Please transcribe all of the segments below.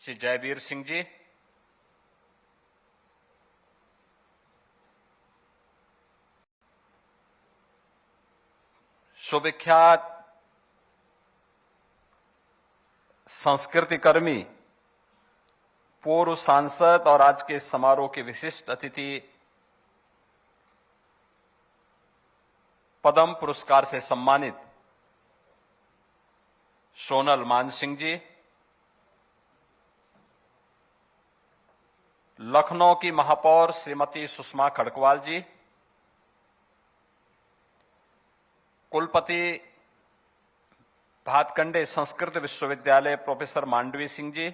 श्री जयवीर सिंह जी, सुविख्यात संस्कृति कर्मी, पूर्व सांसद और आज के समारोह के विशिष्ट अतिथि, पद्म पुरस्कार से सम्मानित सोनल मानसिंह जी, लखनऊ की महापौर श्रीमती सुषमा खड़कवाल जी, कुलपति भातखंडे संस्कृत विश्वविद्यालय प्रोफेसर मांडवी सिंह जी,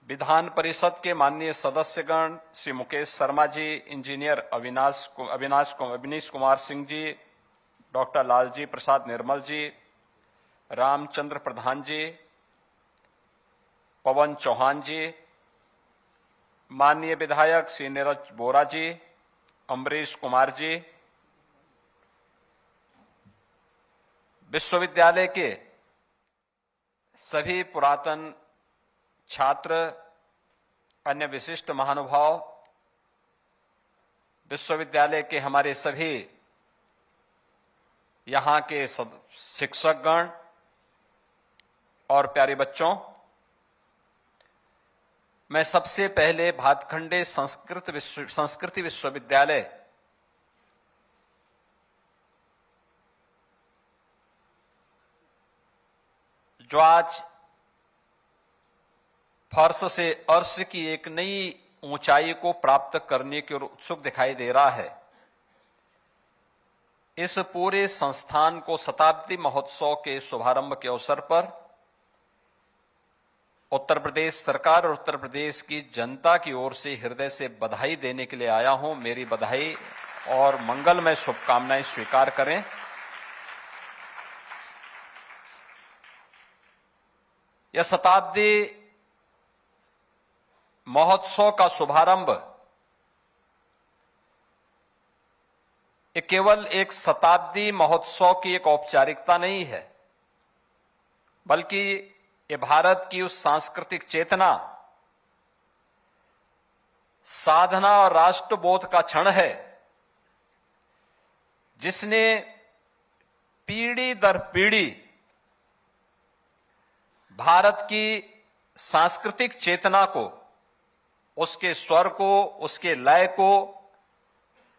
विधान परिषद के माननीय सदस्यगण श्री मुकेश शर्मा जी, इंजीनियर अविनीश कुमार सिंह जी, डॉक्टर लालजी प्रसाद निर्मल जी, रामचंद्र प्रधान जी, पवन चौहान जी, माननीय विधायक श्री नीरज बोरा जी, अमरीश कुमार जी, विश्वविद्यालय के सभी पुरातन छात्र, अन्य विशिष्ट महानुभाव, विश्वविद्यालय के हमारे सभी यहां के शिक्षकगण और प्यारे बच्चों, मैं सबसे पहले भातखंडे संस्कृति विश्वविद्यालय जो आज फर्श से अर्श की एक नई ऊंचाई को प्राप्त करने की ओर उत्सुक दिखाई दे रहा है, इस पूरे संस्थान को शताब्दी महोत्सव के शुभारंभ के अवसर पर उत्तर प्रदेश सरकार और उत्तर प्रदेश की जनता की ओर से हृदय से बधाई देने के लिए आया हूं। मेरी बधाई और मंगलमय शुभकामनाएं स्वीकार करें। यह शताब्दी महोत्सव का शुभारंभ ये केवल एक शताब्दी महोत्सव की एक औपचारिकता नहीं है, बल्कि ये भारत की उस सांस्कृतिक चेतना, साधना और राष्ट्रबोध का क्षण है जिसने पीढ़ी दर पीढ़ी भारत की सांस्कृतिक चेतना को, उसके स्वर को, उसके लय को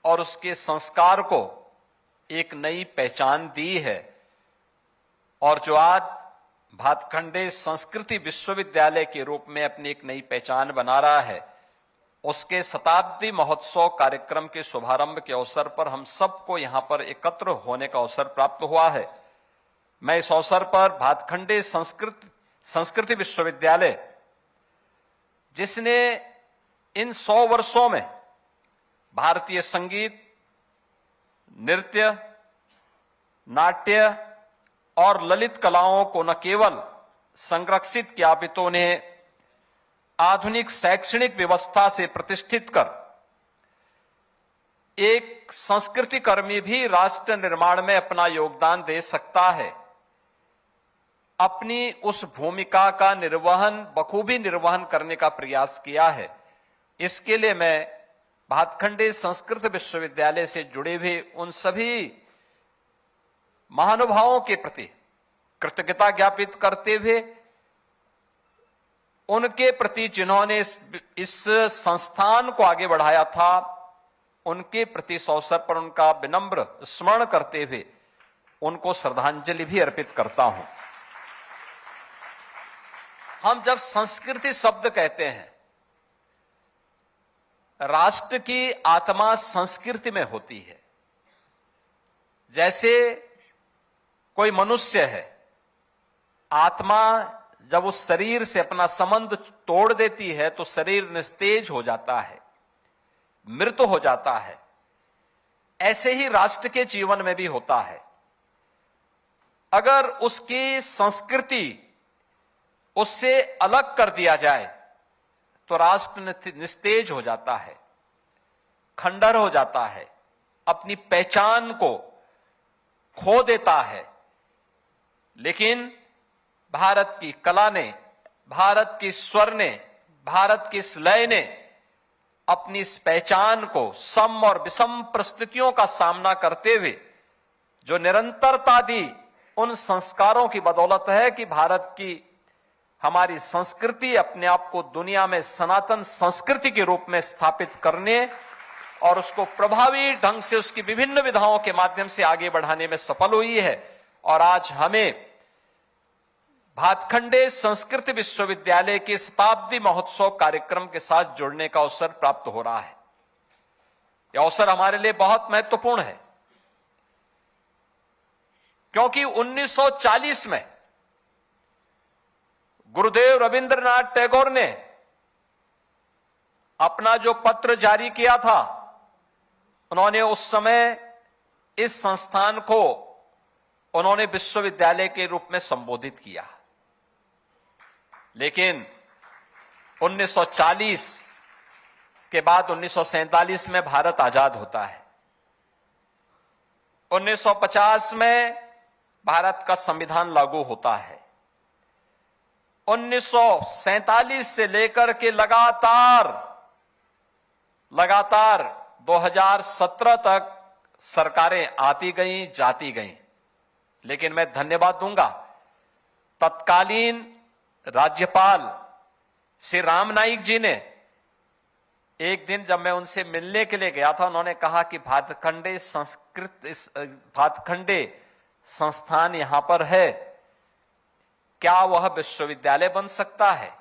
और उसके संस्कार को एक नई पहचान दी है। और जो आज भातखंडे संस्कृति विश्वविद्यालय के रूप में अपनी एक नई पहचान बना रहा है, उसके शताब्दी महोत्सव कार्यक्रम के शुभारंभ के अवसर पर हम सबको यहां पर एकत्र होने का अवसर प्राप्त हुआ है। मैं इस अवसर पर भातखंडे संस्कृति विश्वविद्यालय, जिसने इन 100 वर्षों में भारतीय संगीत, नृत्य, नाट्य और ललित कलाओं को न केवल संरक्षित किया, अपितु उन्हें आधुनिक शैक्षणिक व्यवस्था से प्रतिष्ठित कर एक संस्कृति कर्मी भी राष्ट्र निर्माण में अपना योगदान दे सकता है, अपनी उस भूमिका का बखूबी निर्वहन करने का प्रयास किया है। इसके लिए मैं भातखंडे संस्कृत विश्वविद्यालय से जुड़े हुए उन सभी महानुभावों के प्रति कृतज्ञता ज्ञापित करते हुए, उनके प्रति जिन्होंने इस संस्थान को आगे बढ़ाया था, उनके प्रति इस अवसर पर उनका विनम्र स्मरण करते हुए उनको श्रद्धांजलि भी अर्पित करता हूं। हम जब संस्कृति शब्द कहते हैं, राष्ट्र की आत्मा संस्कृति में होती है। जैसे कोई मनुष्य है, आत्मा जब उस शरीर से अपना संबंध तोड़ देती है तो शरीर निस्तेज हो जाता है, मृत हो जाता है। ऐसे ही राष्ट्र के जीवन में भी होता है। अगर उसकी संस्कृति उससे अलग कर दिया जाए तो राष्ट्र निस्तेज हो जाता है, खंडर हो जाता है, अपनी पहचान को खो देता है। लेकिन भारत की कला ने, भारत की स्वर ने, भारत की इस लय ने अपनी इस पहचान को सम और विषम परिस्थितियों का सामना करते हुए जो निरंतरता दी, उन संस्कारों की बदौलत है कि भारत की हमारी संस्कृति अपने आप को दुनिया में सनातन संस्कृति के रूप में स्थापित करने और उसको प्रभावी ढंग से उसकी विभिन्न विधाओं के माध्यम से आगे बढ़ाने में सफल हुई है। और आज हमें भातखंडे संस्कृत विश्वविद्यालय के शताब्दी महोत्सव कार्यक्रम के साथ जुड़ने का अवसर प्राप्त हो रहा है। यह अवसर हमारे लिए बहुत महत्वपूर्ण है, क्योंकि 1940 में गुरुदेव रविंद्रनाथ टैगोर ने अपना जो पत्र जारी किया था, उन्होंने उस समय इस संस्थान को उन्होंने विश्वविद्यालय के रूप में संबोधित किया। लेकिन 1940 के बाद 1947 में भारत आजाद होता है। 1950 में भारत का संविधान लागू होता है। 1947 से लेकर के लगातार 2017 तक सरकारें आती गईं, जाती गईं। लेकिन मैं धन्यवाद दूंगा तत्कालीन राज्यपाल श्री राम नाईक जी ने। एक दिन जब मैं उनसे मिलने के लिए गया था, उन्होंने कहा कि भातखंडे संस्थान यहां पर है, क्या वह विश्वविद्यालय बन सकता है?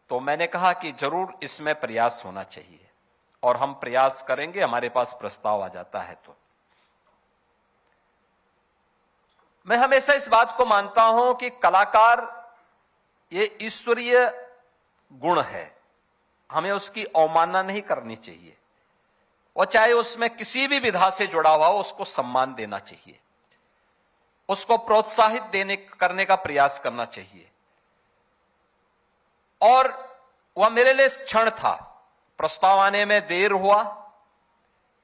तो मैंने कहा कि जरूर इसमें प्रयास होना चाहिए और हम प्रयास करेंगे, हमारे पास प्रस्ताव आ जाता है। तो मैं हमेशा इस बात को मानता हूं कि कलाकार ये ईश्वरीय गुण है, हमें उसकी अवमानना नहीं करनी चाहिए, और चाहे उसमें किसी भी विधा से जुड़ा हुआ हो, उसको सम्मान देना चाहिए, उसको प्रोत्साहित करने का प्रयास करना चाहिए। और वह मेरे लिए क्षण था, प्रस्ताव आने में देर हुआ,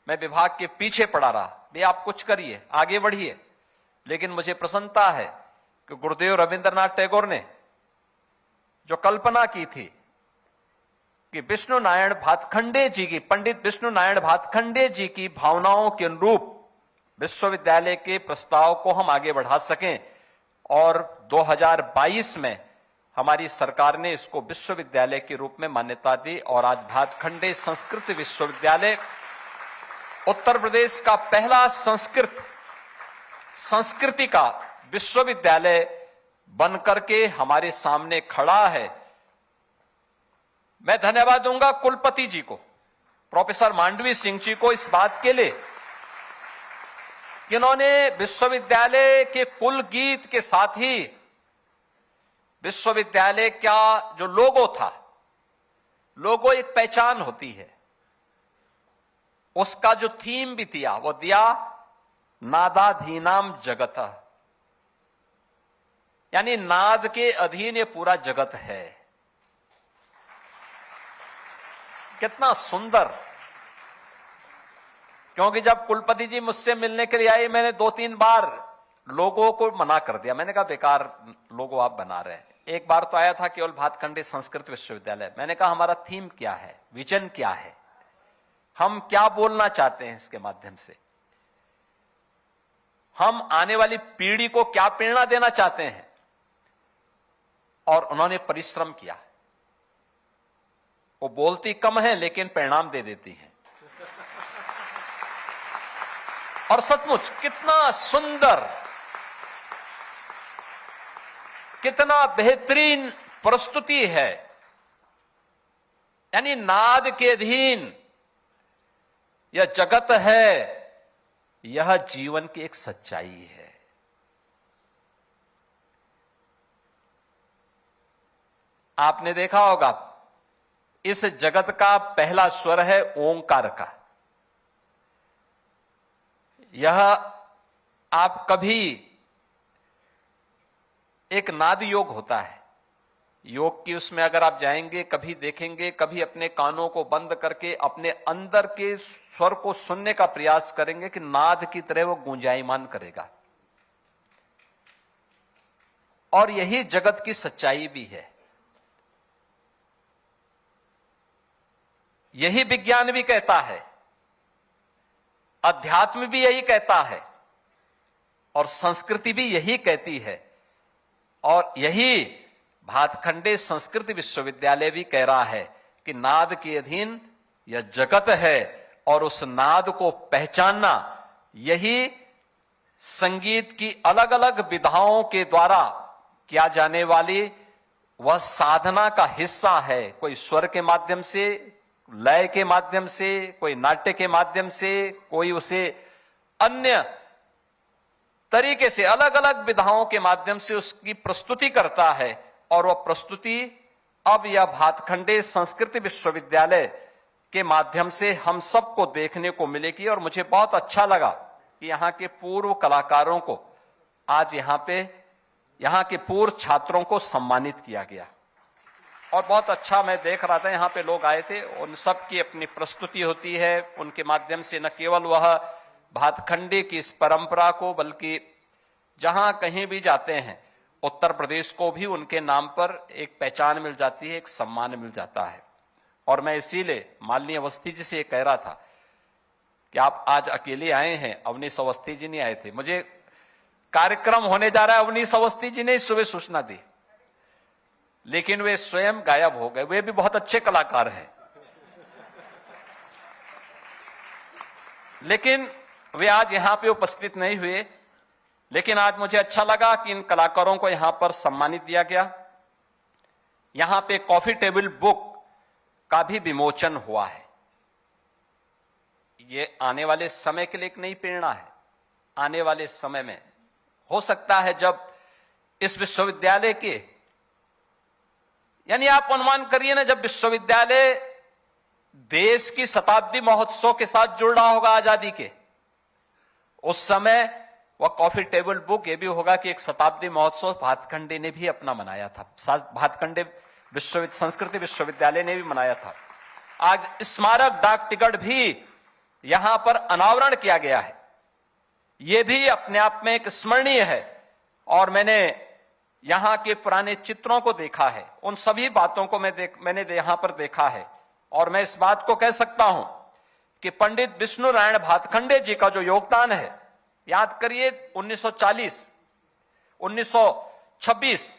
मैं विभाग के पीछे पड़ा रहा, भाई आप कुछ करिए, आगे बढ़िए। लेकिन मुझे प्रसन्नता है कि गुरुदेव रविंद्रनाथ टैगोर ने जो कल्पना की थी कि विष्णु नारायण भातखंडे जी की, पंडित विष्णु नारायण भातखंडे जी की भावनाओं के अनुरूप विश्वविद्यालय के प्रस्ताव को हम आगे बढ़ा सकें, और 2022 में हमारी सरकार ने इसको विश्वविद्यालय के रूप में मान्यता दी। और आज भातखंडे संस्कृत विश्वविद्यालय उत्तर प्रदेश का पहला संस्कृति का विश्वविद्यालय बनकर के हमारे सामने खड़ा है। मैं धन्यवाद दूंगा कुलपति जी को, प्रोफेसर मांडवी सिंह जी को, इस बात के लिए कि इन्होंने विश्वविद्यालय के कुल गीत के साथ ही विश्वविद्यालय का जो लोगो था, लोगो एक पहचान होती है, उसका जो थीम भी दिया, वो दिया नादाधीनाम जगतः, यानी नाद के अधीन ये पूरा जगत है। कितना सुंदर। क्योंकि जब कुलपति जी मुझसे मिलने के लिए आए, मैंने 2-3 बार लोगों को मना कर दिया, मैंने कहा बेकार लोगो आप बना रहे हैं। एक बार तो आया था केवल भातखंडे संस्कृत विश्वविद्यालय, मैंने कहा हमारा थीम क्या है, विजन क्या है, हम क्या बोलना चाहते हैं इसके माध्यम से, हम आने वाली पीढ़ी को क्या प्रेरणा देना चाहते हैं। और उन्होंने परिश्रम किया। वो बोलती कम है लेकिन परिणाम दे देती हैं। और सचमुच कितना सुंदर, कितना बेहतरीन प्रस्तुति है। यानी नाद के अधीन यह जगत है, यह जीवन की एक सच्चाई है। आपने देखा होगा इस जगत का पहला स्वर है ओंकार का। यह आप कभी, एक नाद योग होता है, योग की उसमें अगर आप जाएंगे, कभी देखेंगे, कभी अपने कानों को बंद करके अपने अंदर के स्वर को सुनने का प्रयास करेंगे कि नाद की तरह वो गूंजायमान करेगा। और यही जगत की सच्चाई भी है। यही विज्ञान भी कहता है, अध्यात्म भी यही कहता है, और संस्कृति भी यही कहती है, और यही भातखंडे संस्कृत विश्वविद्यालय भी कह रहा है कि नाद के अधीन यह जगत है, और उस नाद को पहचानना यही संगीत की अलग अलग विधाओं के द्वारा किया जाने वाली वह साधना का हिस्सा है। कोई स्वर के माध्यम से, लय के माध्यम से, कोई नाट्य के माध्यम से, कोई उसे अन्य तरीके से अलग अलग विधाओं के माध्यम से उसकी प्रस्तुति करता है, और वह प्रस्तुति अब यह भातखंडे संस्कृत विश्वविद्यालय के माध्यम से हम सबको देखने को मिलेगी। और मुझे बहुत अच्छा लगा कि यहाँ के पूर्व कलाकारों को आज यहाँ के पूर्व छात्रों को सम्मानित किया गया, और बहुत अच्छा मैं देख रहा था, यहाँ पे लोग आए थे, उन सब की अपनी प्रस्तुति होती है, उनके माध्यम से न केवल वह भातखंडे की इस परंपरा को, बल्कि जहां कहीं भी जाते हैं उत्तर प्रदेश को भी उनके नाम पर एक पहचान मिल जाती है, एक सम्मान मिल जाता है। और मैं इसीलिए माननीय अवस्थी जी से ये कह रहा था कि आप आज अकेले आए हैं, अवनीश अवस्थी जी नहीं आए थे। मुझे कार्यक्रम होने जा रहा है, अवनीश अवस्थी जी ने सुबह सूचना दी, लेकिन वे स्वयं गायब हो गए। वे भी बहुत अच्छे कलाकार हैं, लेकिन वे आज यहां पे उपस्थित नहीं हुए। लेकिन आज मुझे अच्छा लगा कि इन कलाकारों को यहां पर सम्मानित दिया गया। यहां पे कॉफी टेबल बुक का भी विमोचन हुआ है। ये आने वाले समय के लिए एक नई प्रेरणा है। आने वाले समय में हो सकता है जब इस विश्वविद्यालय के, यानी आप अनुमान करिए ना, जब विश्वविद्यालय देश की शताब्दी महोत्सव के साथ जुड़ रहा होगा आजादी के, उस समय वह कॉफी टेबल बुक ये भी होगा कि एक शताब्दी महोत्सव भातखंडे ने भी अपना मनाया था, भातखंडे संस्कृत विश्वविद्यालय ने भी मनाया था। आज स्मारक डाक टिकट भी यहां पर अनावरण किया गया है। यह भी अपने आप में एक स्मरणीय है। और मैंने यहां के पुराने चित्रों को देखा है, उन सभी बातों को मैंने यहां पर देखा है। और मैं इस बात को कह सकता हूं कि पंडित विष्णु नारायण भातखंडे जी का जो योगदान है, याद करिए 1940, 1926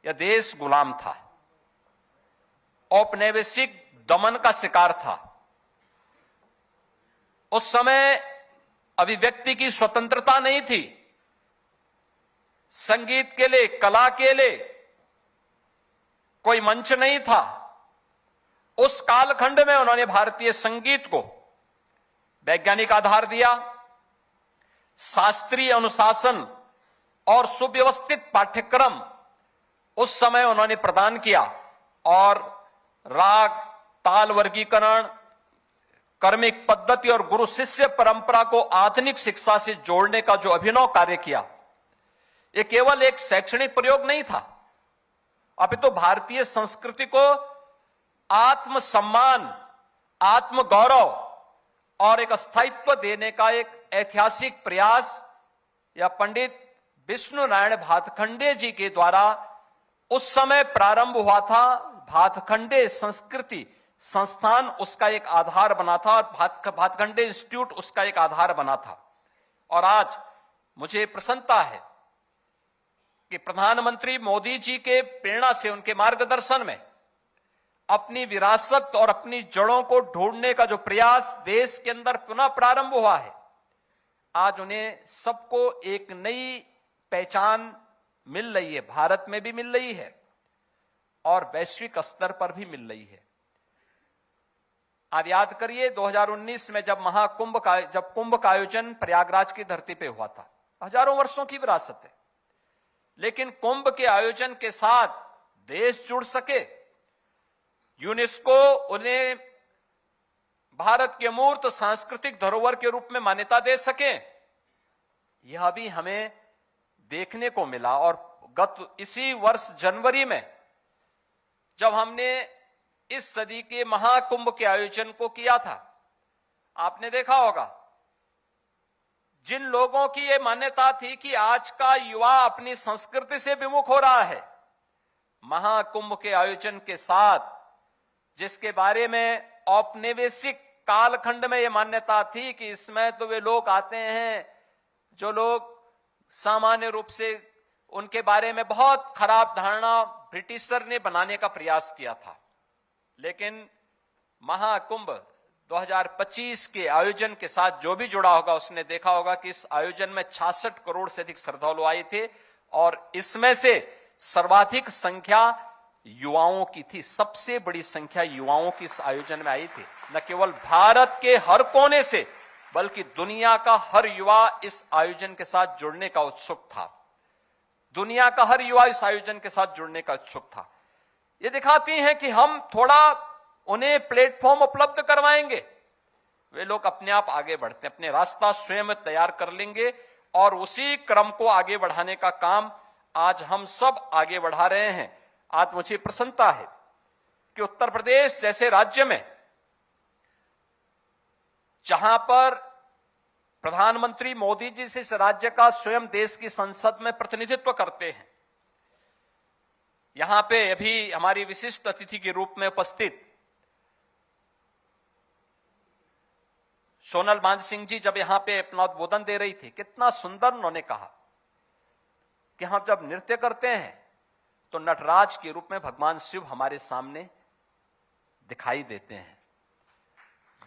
यह देश गुलाम था, औपनिवेशिक दमन का शिकार था। उस समय अभिव्यक्ति की स्वतंत्रता नहीं थी। संगीत के लिए, कला के लिए कोई मंच नहीं था। उस कालखंड में उन्होंने भारतीय संगीत को वैज्ञानिक आधार दिया, शास्त्रीय अनुशासन और सुव्यवस्थित पाठ्यक्रम उस समय उन्होंने प्रदान किया, और राग, ताल वर्गीकरण, कर्मिक पद्धति और गुरु शिष्य परंपरा को आधुनिक शिक्षा से जोड़ने का जो अभिनव कार्य किया, यह केवल एक शैक्षणिक प्रयोग नहीं था, अभी तो भारतीय संस्कृति को आत्मसम्मान, आत्मगौरव और एक स्थायित्व देने का एक ऐतिहासिक प्रयास या पंडित विष्णु नारायण भातखंडे जी के द्वारा उस समय प्रारंभ हुआ था। भातखंडे संस्कृति संस्थान उसका एक आधार बना था, और भातखंडे इंस्टीट्यूट उसका एक आधार बना था। और आज मुझे प्रसन्नता है कि प्रधानमंत्री मोदी जी के प्रेरणा से, उनके मार्गदर्शन में अपनी विरासत और अपनी जड़ों को ढूंढने का जो प्रयास देश के अंदर पुनः प्रारंभ हुआ है, आज उन्हें सबको एक नई पहचान मिल रही है। भारत में भी मिल रही है और वैश्विक स्तर पर भी मिल रही है। आप याद करिए 2019 में जब कुंभ का आयोजन प्रयागराज की धरती पे हुआ था, हजारों वर्षों की विरासत है, लेकिन कुंभ के आयोजन के साथ देश जुड़ सके, यूनेस्को उन्हें भारत के अमूर्त सांस्कृतिक धरोहर के रूप में मान्यता दे सके, यह भी हमें देखने को मिला। और इसी वर्ष जनवरी में जब हमने इस सदी के महाकुंभ के आयोजन को किया था, आपने देखा होगा जिन लोगों की ये मान्यता थी कि आज का युवा अपनी संस्कृति से विमुख हो रहा है, महाकुंभ के आयोजन के साथ, जिसके बारे में औपनिवेशिक कालखंड में यह मान्यता थी कि इसमें तो वे लोग आते हैं जो लोग सामान्य रूप से, उनके बारे में बहुत खराब धारणा ब्रिटिशर ने बनाने का प्रयास किया था। लेकिन महाकुंभ 2025 के आयोजन के साथ जो भी जुड़ा होगा उसने देखा होगा कि इस आयोजन में 66 करोड़ से अधिक श्रद्धालु आए थे और इसमें से सर्वाधिक संख्या युवाओं की थी। सबसे बड़ी संख्या युवाओं की इस आयोजन में आई थी। न केवल भारत के हर कोने से बल्कि दुनिया का हर युवा इस आयोजन के साथ जुड़ने का उत्सुक था। दुनिया का हर युवा इस आयोजन के साथ जुड़ने का उत्सुक था। ये दिखाती हैं कि हम थोड़ा उन्हें प्लेटफॉर्म उपलब्ध करवाएंगे, वे लोग अपने आप आगे बढ़ते हैं, अपने रास्ता स्वयं तैयार कर लेंगे और उसी क्रम को आगे बढ़ाने का काम आज हम सब आगे बढ़ा रहे हैं। आज मुझे प्रसन्नता है कि उत्तर प्रदेश जैसे राज्य में, जहां पर प्रधानमंत्री मोदी जी से इस राज्य का स्वयं देश की संसद में प्रतिनिधित्व करते हैं, यहां पे अभी हमारी विशिष्ट अतिथि के रूप में उपस्थित सोनल मानसिंह जी जब यहां पे अपना उद्बोधन दे रही थी, कितना सुंदर उन्होंने कहा कि हम जब नृत्य करते हैं तो नटराज के रूप में भगवान शिव हमारे सामने दिखाई देते हैं।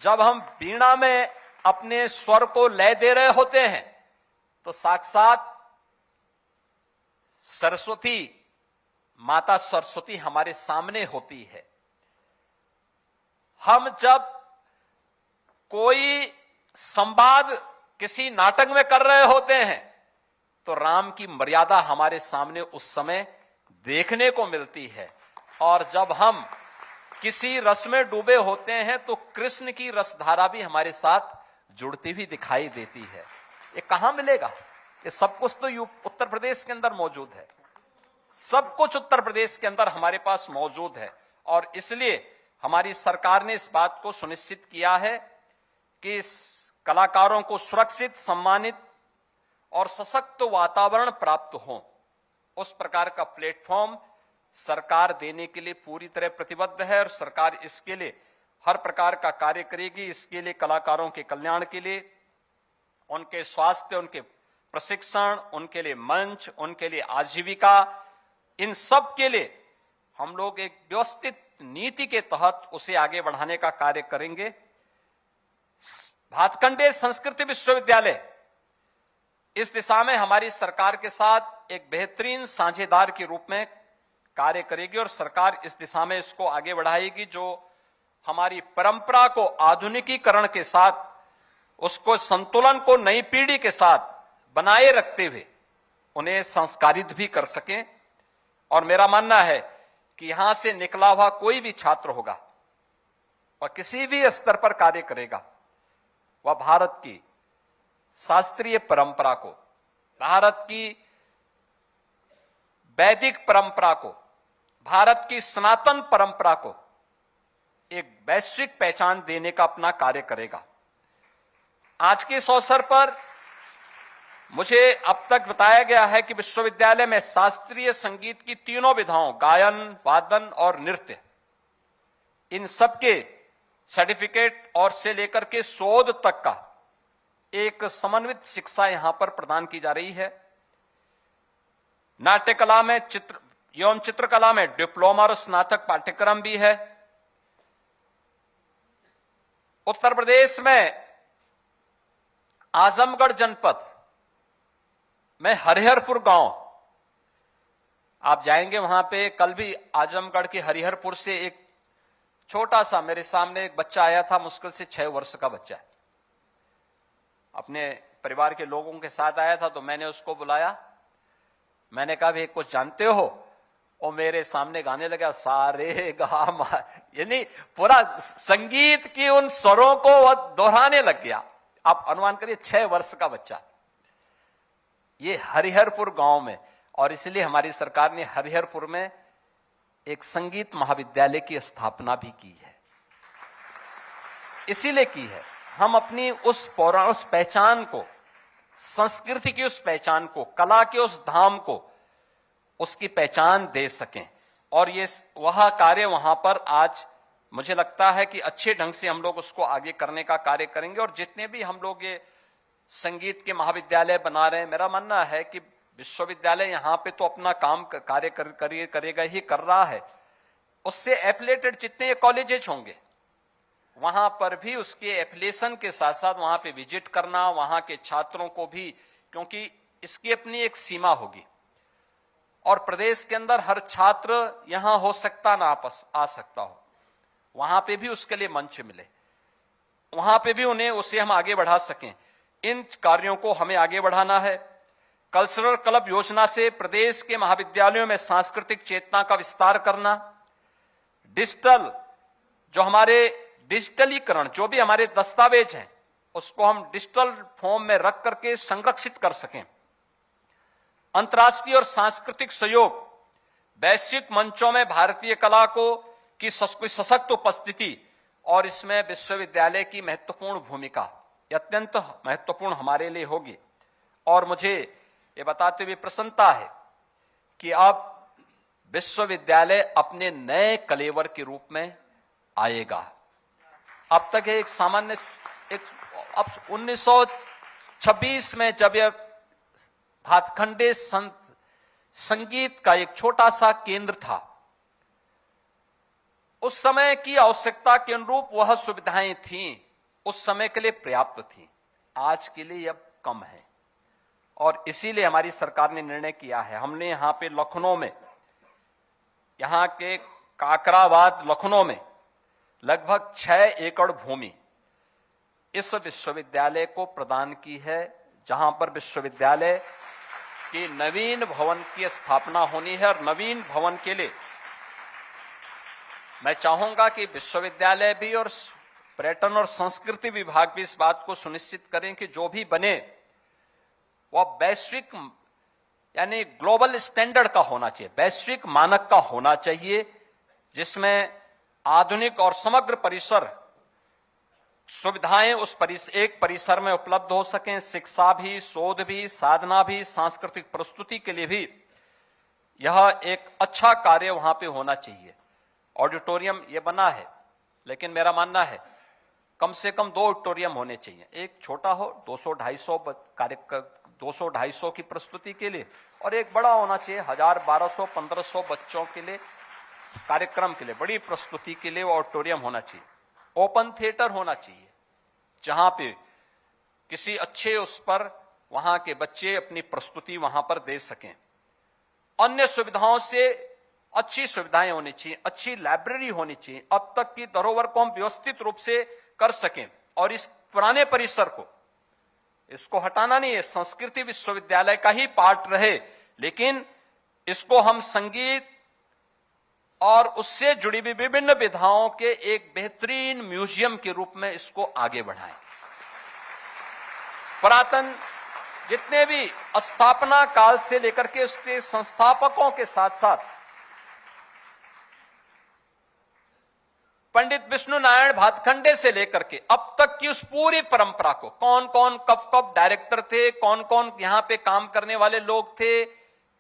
जब हम वीणा में अपने स्वर को लय दे रहे होते हैं तो साक्षात सरस्वती, माता सरस्वती हमारे सामने होती है। हम जब कोई संवाद किसी नाटक में कर रहे होते हैं तो राम की मर्यादा हमारे सामने उस समय देखने को मिलती है, और जब हम किसी रस में डूबे होते हैं तो कृष्ण की रसधारा भी हमारे साथ जुड़ती हुई दिखाई देती है। ये कहां मिलेगा? ये सब कुछ तो उत्तर प्रदेश के अंदर मौजूद है। सब कुछ उत्तर प्रदेश के अंदर हमारे पास मौजूद है और इसलिए हमारी सरकार ने इस बात को सुनिश्चित किया है कि इस कलाकारों को सुरक्षित, सम्मानित और सशक्त वातावरण प्राप्त हो। उस प्रकार का प्लेटफॉर्म सरकार देने के लिए पूरी तरह प्रतिबद्ध है और सरकार इसके लिए हर प्रकार का कार्य करेगी। इसके लिए कलाकारों के कल्याण के लिए, उनके स्वास्थ्य, उनके प्रशिक्षण, उनके लिए मंच, उनके लिए आजीविका, इन सब के लिए हम लोग एक व्यवस्थित नीति के तहत उसे आगे बढ़ाने का कार्य करेंगे। भातखंडे संस्कृति विश्वविद्यालय इस दिशा में हमारी सरकार के साथ एक बेहतरीन साझेदार के रूप में कार्य करेगी और सरकार इस दिशा में इसको आगे बढ़ाएगी, जो हमारी परंपरा को आधुनिकीकरण के साथ, उसको संतुलन को नई पीढ़ी के साथ बनाए रखते हुए उन्हें संस्कारित भी कर सकें। और मेरा मानना है कि यहां से निकला हुआ कोई भी छात्र होगा और किसी भी स्तर पर कार्य करेगा, वह भारत की शास्त्रीय परंपरा को, भारत की वैदिक परंपरा को, भारत की सनातन परंपरा को एक वैश्विक पहचान देने का अपना कार्य करेगा। आज के इस अवसर पर मुझे अब तक बताया गया है कि विश्वविद्यालय में शास्त्रीय संगीत की तीनों विधाओं, गायन, वादन और नृत्य, इन सबके सर्टिफिकेट और से लेकर के शोध तक का एक समन्वित शिक्षा यहां पर प्रदान की जा रही है। नाट्य कला में, एवं चित्रकला में डिप्लोमा और स्नातक पाठ्यक्रम भी है। उत्तर प्रदेश में आजमगढ़ जनपद में हरिहरपुर गांव, आप जाएंगे वहां पे, कल भी आजमगढ़ के हरिहरपुर से एक छोटा सा मेरे सामने एक बच्चा आया था, मुश्किल से 6 वर्ष का बच्चा, अपने परिवार के लोगों के साथ आया था। तो मैंने उसको बुलाया, मैंने कहा भाई कुछ जानते हो? और मेरे सामने गाने लगा सारे गा मा, यानी पूरा संगीत की उन स्वरों को वह दोहराने लग गया। आप अनुमान करिए 6 वर्ष का बच्चा, ये हरिहरपुर गांव में। और इसलिए हमारी सरकार ने हरिहरपुर में एक संगीत महाविद्यालय की स्थापना भी की है। इसीलिए की है, हम अपनी उस पहचान को संस्कृति की उस पहचान को, कला के उस धाम को, उसकी पहचान दे सकें। और ये वह कार्य वहां पर आज मुझे लगता है कि अच्छे ढंग से हम लोग उसको आगे करने का कार्य करेंगे। और जितने भी हम लोग ये संगीत के महाविद्यालय बना रहे हैं, मेरा मानना है कि विश्वविद्यालय यहां पे तो अपना काम कार्य करेगा ही, कर रहा है। उससे एफिलेटेड जितने कॉलेजेस होंगे वहां पर भी उसके एफिलिएशन के साथ साथ वहां पे विजिट करना, वहां के छात्रों को भी, क्योंकि इसकी अपनी एक सीमा होगी और प्रदेश के अंदर हर छात्र यहां हो सकता ना आ सकता हो, वहां पे भी उसके लिए मंच मिले, वहां पे भी उन्हें उसे हम आगे बढ़ा सकें। इन कार्यों को हमें आगे बढ़ाना है। कल्चरल क्लब योजना से प्रदेश के महाविद्यालयों में सांस्कृतिक चेतना का विस्तार करना, डिजिटल जो हमारे डिजिटलीकरण, जो भी हमारे दस्तावेज हैं उसको हम डिजिटल फॉर्म में रख करके संरक्षित कर सकें। अंतर्राष्ट्रीय और सांस्कृतिक सहयोग, वैश्विक मंचों में भारतीय कला को की सशक्त उपस्थिति और इसमें विश्वविद्यालय की महत्वपूर्ण भूमिका अत्यंत महत्वपूर्ण हमारे लिए होगी। और मुझे ये बताते हुए प्रसन्नता है कि अब विश्वविद्यालय अपने नए कलेवर के रूप में आएगा। अब तक एक सामान्य अब 1926 में जब यह भातखंडे संगीत का एक छोटा सा केंद्र था, उस समय की आवश्यकता के अनुरूप वह सुविधाएं थीं, उस समय के लिए पर्याप्त थी, आज के लिए अब कम है। और इसीलिए हमारी सरकार ने निर्णय किया है, हमने यहां पे लखनऊ में, यहां के काकराबाद लखनऊ में लगभग 6 एकड़ भूमि इस विश्वविद्यालय को प्रदान की है, जहां पर विश्वविद्यालय के नवीन भवन की स्थापना होनी है। और नवीन भवन के लिए मैं चाहूंगा कि विश्वविद्यालय भी और पर्यटन और संस्कृति विभाग भी इस बात को सुनिश्चित करें कि जो भी बने वह वैश्विक यानी ग्लोबल स्टैंडर्ड का होना चाहिए, वैश्विक मानक का होना चाहिए, जिसमें आधुनिक और समग्र परिसर सुविधाएं उस एक परिसर में उपलब्ध हो सकें। शिक्षा भी, शोध भी, साधना भी, सांस्कृतिक प्रस्तुति के लिए भी यह एक अच्छा कार्य वहां पे होना चाहिए। ऑडिटोरियम ये बना है, लेकिन मेरा मानना है कम से कम 2 ऑडिटोरियम होने चाहिए। एक छोटा हो 200-250 की प्रस्तुति के लिए, और एक बड़ा होना चाहिए 1000, 1200, 1500 बच्चों के लिए कार्यक्रम के लिए, बड़ी प्रस्तुति के लिए वो ऑडिटोरियम होना चाहिए। ओपन थिएटर होना चाहिए जहां पे किसी अच्छे उस पर वहां के बच्चे अपनी प्रस्तुति वहां पर दे सकें। अन्य सुविधाओं से अच्छी सुविधाएं होनी चाहिए, अच्छी लाइब्रेरी होनी चाहिए, अब तक की धरोहर को हम व्यवस्थित रूप से कर सकें। और इस पुराने परिसर को, इसको हटाना नहीं है, संस्कृति विश्वविद्यालय का ही पार्ट रहे, लेकिन इसको हम संगीत और उससे जुड़ी हुई विभिन्न विधाओं के एक बेहतरीन म्यूजियम के रूप में इसको आगे बढ़ाएं। पुरातन जितने भी स्थापना काल से लेकर के उसके संस्थापकों के साथ साथ पंडित विष्णु नारायण भातखंडे से लेकर के अब तक की उस पूरी परंपरा को, कौन कौन कब कब डायरेक्टर थे, कौन कौन यहां पे काम करने वाले लोग थे,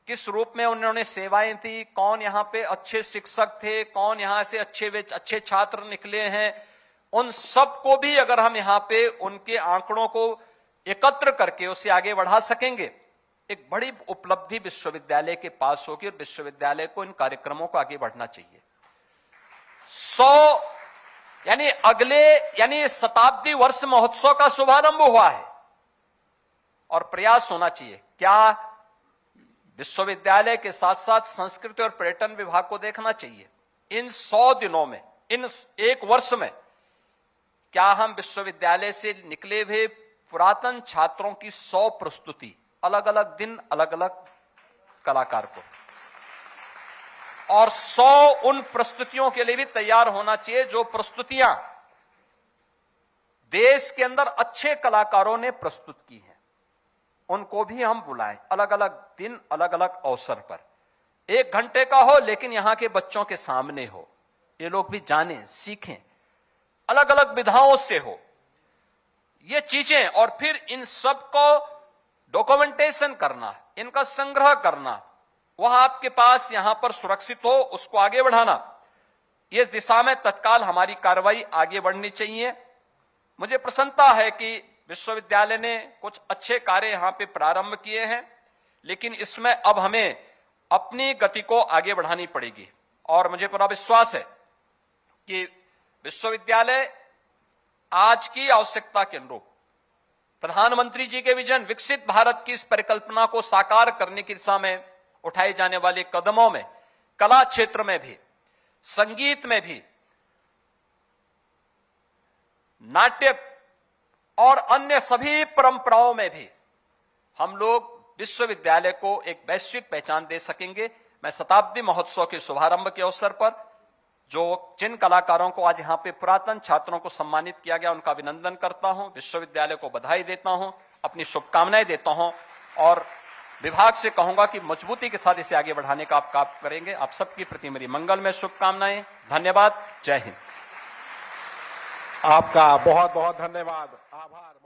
किस रूप में उन्होंने सेवाएं थी, कौन यहां पे अच्छे शिक्षक थे, कौन यहां से अच्छे छात्र निकले हैं, उन सब को भी अगर हम यहां पे उनके आंकड़ों को एकत्र करके उसे आगे बढ़ा सकेंगे, एक बड़ी उपलब्धि विश्वविद्यालय के पास होगी। और विश्वविद्यालय को इन कार्यक्रमों को आगे बढ़ना चाहिए। 100 यानी शताब्दी वर्ष महोत्सव का शुभारंभ हुआ है और प्रयास होना चाहिए। क्या विश्वविद्यालय के साथ साथ संस्कृति और पर्यटन विभाग को देखना चाहिए इन 100 दिनों में, इन 1 वर्ष में, क्या हम विश्वविद्यालय से निकले हुए पुरातन छात्रों की 100 प्रस्तुति, अलग अलग दिन, अलग अलग कलाकार को, और 100 उन प्रस्तुतियों के लिए भी तैयार होना चाहिए जो प्रस्तुतियां देश के अंदर अच्छे कलाकारों ने प्रस्तुत की हैं, उनको भी हम बुलाएं, अलग अलग दिन, अलग अलग अवसर पर। 1 घंटे का हो लेकिन यहां के बच्चों के सामने हो, ये लोग भी जानें, सीखें, अलग अलग विधाओं से हो ये चीजें। और फिर इन सब को डॉक्यूमेंटेशन करना, इनका संग्रह करना, वह आपके पास यहां पर सुरक्षित हो, उसको आगे बढ़ाना, इस दिशा में तत्काल हमारी कार्रवाई आगे बढ़नी चाहिए। मुझे प्रसन्नता है कि विश्वविद्यालय ने कुछ अच्छे कार्य यहां पे प्रारंभ किए हैं, लेकिन इसमें अब हमें अपनी गति को आगे बढ़ानी पड़ेगी। और मुझे पूरा विश्वास है कि विश्वविद्यालय आज की आवश्यकता के अनुरूप प्रधानमंत्री जी के विजन विकसित भारत की इस परिकल्पना को साकार करने की दिशा में उठाए जाने वाले कदमों में कला क्षेत्र में भी, संगीत में भी, नाट्य और अन्य सभी परंपराओं में भी हम लोग विश्वविद्यालय को एक वैश्विक पहचान दे सकेंगे। मैं शताब्दी महोत्सव के शुभारंभ के अवसर पर जिन कलाकारों को आज यहां पे पुरातन छात्रों को सम्मानित किया गया, उनका अभिनंदन करता हूं, विश्वविद्यालय को बधाई देता हूं, अपनी शुभकामनाएं देता हूं और विभाग से कहूंगा कि मजबूती के साथ इसे आगे बढ़ाने का आप काम करेंगे। आप सबके प्रति मेरी मंगल में शुभकामनाएं। धन्यवाद। जय हिंद। आपका बहुत बहुत धन्यवाद, आभार।